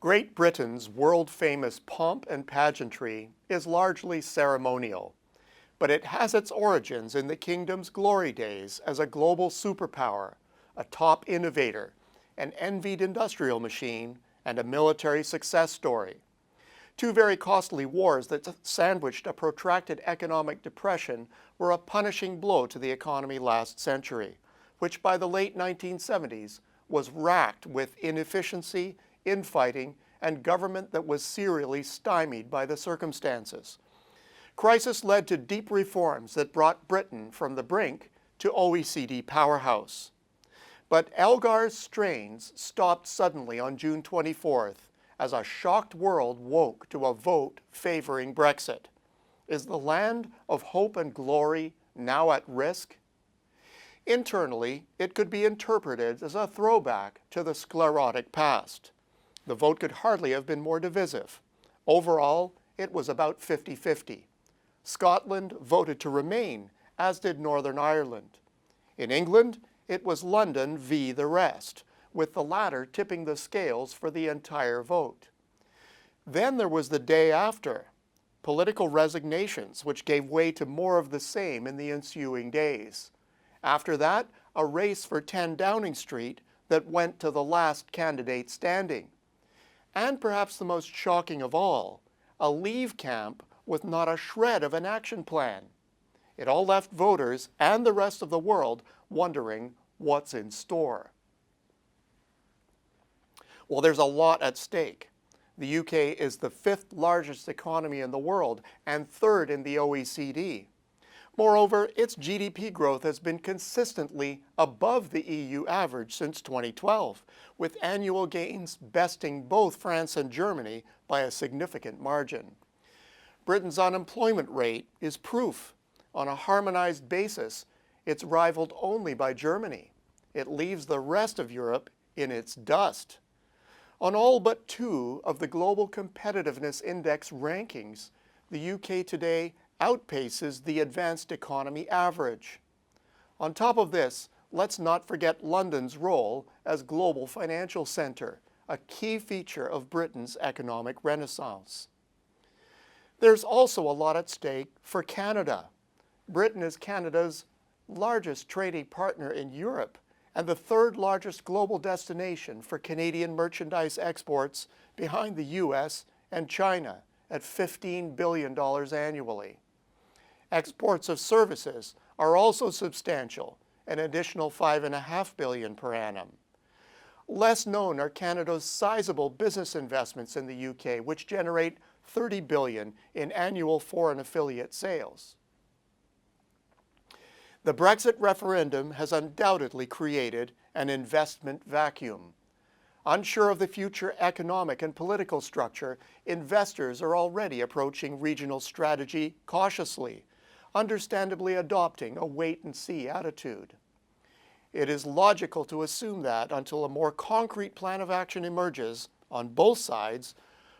Great Britain's world-famous pomp and pageantry is largely ceremonial, but it has its origins in the kingdom's glory days as a global superpower, a top innovator, an envied industrial machine, and a military success story. Two very costly wars that sandwiched a protracted economic depression were a punishing blow to the economy last century, which by the late 1970s was racked with inefficiency, infighting, and government that was serially stymied by the circumstances. Crisis led to deep reforms that brought Britain from the brink to OECD powerhouse. But Elgar's strains stopped suddenly on June 24th as a shocked world woke to a vote favoring Brexit. Is the land of hope and glory now at risk? Internally, it could be interpreted as a throwback to the sclerotic past. The vote could hardly have been more divisive. Overall, it was about 50-50. Scotland voted to remain, as did Northern Ireland. In England, it was London v. the rest, with the latter tipping the scales for the entire vote. Then there was the day after, political resignations, which gave way to more of the same in the ensuing days. After that, a race for 10 Downing Street that went to the last candidate standing. And perhaps the most shocking of all, a Leave camp with not a shred of an action plan. It all left voters and the rest of the world wondering what's in store. Well, there's a lot at stake. The UK is the 5th largest economy in the world and 3rd in the OECD. Moreover, its GDP growth has been consistently above the EU average since 2012, with annual gains besting both France and Germany by a significant margin. Britain's unemployment rate is proof. On a harmonized basis, it's rivaled only by Germany. It leaves the rest of Europe in its dust. On all but 2 of the Global Competitiveness Index rankings, the UK today outpaces the advanced economy average. On top of this, let's not forget London's role as global financial center, a key feature of Britain's economic renaissance. There's also a lot at stake for Canada. Britain is Canada's largest trading partner in Europe and the 3rd largest global destination for Canadian merchandise exports behind the US and China at $15 billion annually. Exports of services are also substantial, an additional $5.5 billion per annum. Less known are Canada's sizable business investments in the UK, which generate $30 billion in annual foreign affiliate sales. The Brexit referendum has undoubtedly created an investment vacuum. Unsure of the future economic and political structure, investors are already approaching regional strategy cautiously, understandably adopting a wait-and-see attitude. It is logical to assume that until a more concrete plan of action emerges on both sides,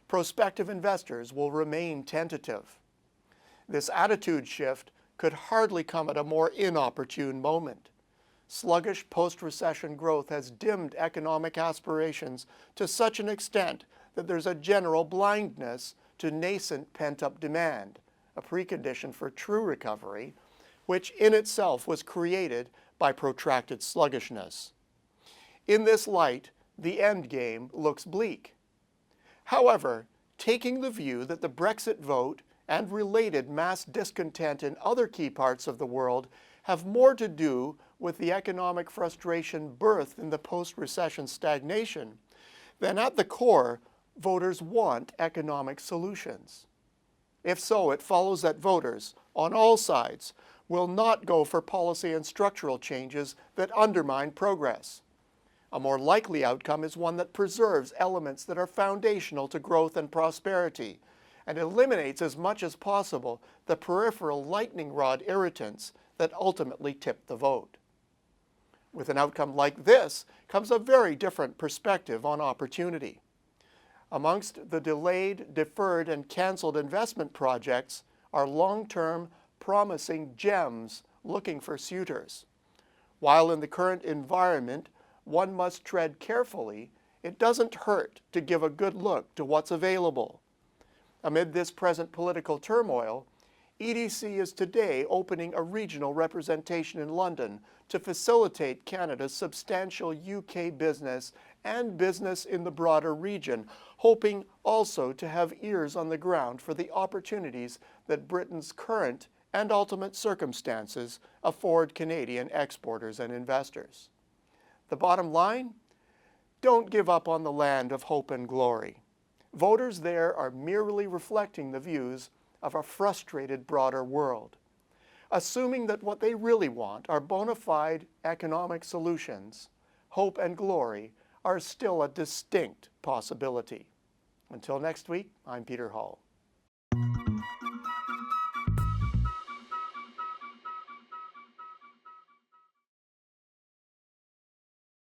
prospective investors will remain tentative. This attitude shift could hardly come at a more inopportune moment. Sluggish post-recession growth has dimmed economic aspirations to such an extent that there's a general blindness to nascent pent-up demand, a precondition for true recovery, which in itself was created by protracted sluggishness. In this light, the end game looks bleak. However, taking the view that the Brexit vote and related mass discontent in other key parts of the world have more to do with the economic frustration birthed in the post-recession stagnation, then at the core, voters want economic solutions. If so, it follows that voters, on all sides, will not go for policy and structural changes that undermine progress. A more likely outcome is one that preserves elements that are foundational to growth and prosperity, and eliminates as much as possible the peripheral lightning rod irritants that ultimately tip the vote. With an outcome like this comes a very different perspective on opportunity. Amongst the delayed, deferred, and canceled investment projects are long-term, promising gems looking for suitors. While in the current environment, one must tread carefully, it doesn't hurt to give a good look to what's available. Amid this present political turmoil, EDC is today opening a regional representation in London to facilitate Canada's substantial UK business and business in the broader region, hoping also to have ears on the ground for the opportunities that Britain's current and ultimate circumstances afford Canadian exporters and investors. The bottom line? Don't give up on the land of hope and glory. Voters there are merely reflecting the views of a frustrated broader world. Assuming that what they really want are bona fide economic solutions, hope and glory are still a distinct possibility. Until next week, I'm Peter Hall.